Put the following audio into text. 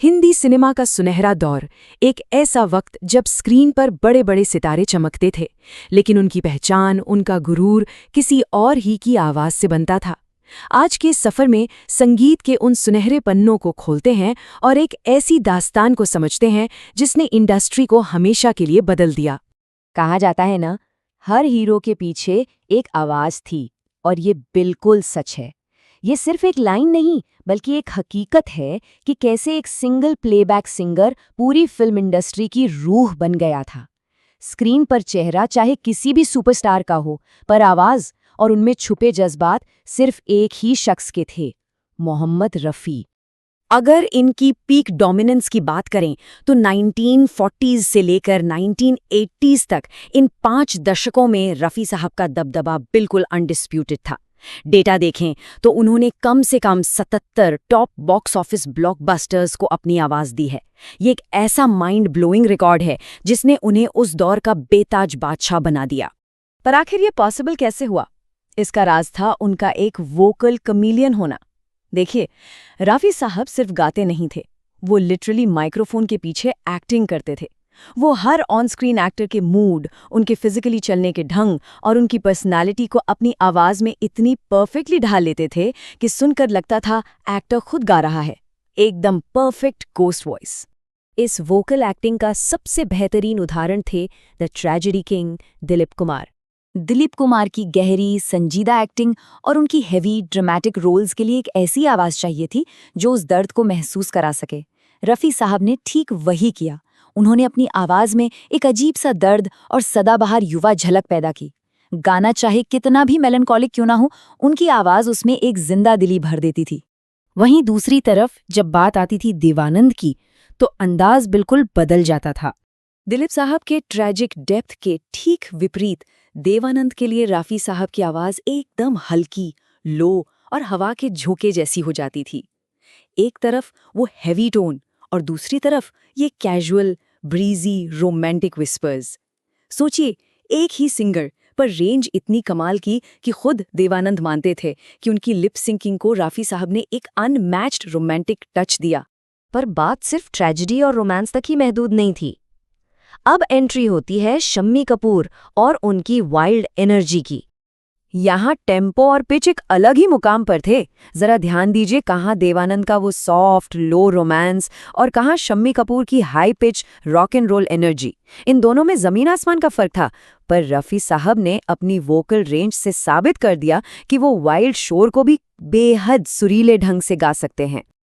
Hindi cinema का सुनहरा दौर, एक ऐसा वक्त जब स्क्रीन पर बड़े बड़े सितारे चमकते थे, लेकिन उनकी पहचान, उनका गुरूर किसी और ही की आवाज से बनता था। आज के सफर में संगीत के उन सुनहरे पन्नों को खोलते हैं और एक ऐसी दास्तान को समझते हैं जिसने इंडस्ट्री को हमेशा के लिए बदल दिया। कहा जाता है ना, हर हीरो के पीछे एक आवाज थी, और ये बिल्कुल सच है। ये सिर्फ एक लाइन नहीं, बल्कि एक हकीकत है कि कैसे एक सिंगल प्लेबैक सिंगर पूरी फिल्म इंडस्ट्री की रूह बन गया था। स्क्रीन पर चेहरा चाहे किसी भी सुपरस्टार का हो, पर आवाज और उनमें छुपे जज्बात सिर्फ एक ही शख्स के थे, मोहम्मद रफ़ी। अगर इनकी पीक डोमिनेंस की बात करें तो 1940s से लेकर 1980s तक इन 5 दशकों में रफ़ी साहब का दबदबा बिल्कुल अनडिस्प्यूटेड था। डेटा देखें तो उन्होंने कम से कम 77 टॉप बॉक्स ऑफिस ब्लॉकबस्टर्स को अपनी आवाज दी है। ये एक ऐसा माइंड ब्लोइंग रिकॉर्ड है जिसने उन्हें उस दौर का बेताज बादशाह बना दिया। पर आखिर ये पॉसिबल कैसे हुआ? इसका राज था उनका एक वोकल कमीलियन होना। देखिए, रफ़ी साहब सिर्फ गाते नहीं थे, वो लिटरली माइक्रोफोन के पीछे एक्टिंग करते थे। वो हर ऑन स्क्रीन एक्टर के मूड, उनके फिजिकली चलने के ढंग और उनकी पर्सनालिटी को अपनी आवाज में इतनी परफेक्टली ढाल लेते थे कि सुनकर लगता था एक्टर खुद गा रहा है। एकदम परफेक्ट गोस्ट वॉइस। इस वोकल एक्टिंग का सबसे बेहतरीन उदाहरण थे the tragedy king Dilip Kumar. Dilip Kumar की गहरी, संजीदा एक्टिंग और उनकी हेवी, ड्रामेटिक रोल्स के लिए एक ऐसी आवाज चाहिए थी जो उस दर्द को महसूस करा सके। रफ़ी साहब ने ठीक वही किया। उन्होंने अपनी आवाज में एक अजीब सा दर्द और सदाबहार युवा झलक पैदा की। गाना चाहे कितना भी मेलनकॉलिक क्यों ना हो, उनकी आवाज उसमें एक जिंदा दिली भर देती थी। वहीं दूसरी तरफ जब बात आती थी देवानंद की, तो अंदाज बिल्कुल बदल जाता था। दिलीप साहब के ट्रैजिक डेप्थ के ठीक विपरीत देवानंद के लिए रफ़ी साहब की आवाज एकदम हल्की, लो और हवा के झोंके जैसी हो जाती थी। एक तरफ वो हैवी टोन और दूसरी तरफ ये कैजुअल, ब्रीजी, रोमांटिक विस्पर्स। सोचिए, एक ही सिंगर पर रेंज इतनी कमाल की कि खुद देवानंद मानते थे कि उनकी लिप सिंकिंग को रफ़ी साहब ने एक अनमैच्ड रोमांटिक टच दिया। पर बात सिर्फ ट्रेजेडी और रोमांस तक ही महदूद नहीं थी। अब एंट्री होती है शम्मी कपूर और उनकी वाइल्ड एनर्जी की। यहाँ टेम्पो और पिच एक अलग ही मुकाम पर थे। जरा ध्यान दीजिए, कहाँ देवानंद का वो सॉफ्ट लो रोमांस और कहाँ शम्मी कपूर की high pitch rock and roll energy. इन दोनों में जमीन आसमान का फर्क था, पर रफ़ी साहब ने अपनी वोकल रेंज से साबित कर दिया कि वो वाइल्ड शोर को भी बेहद सुरीले ढंग से गा सकते हैं।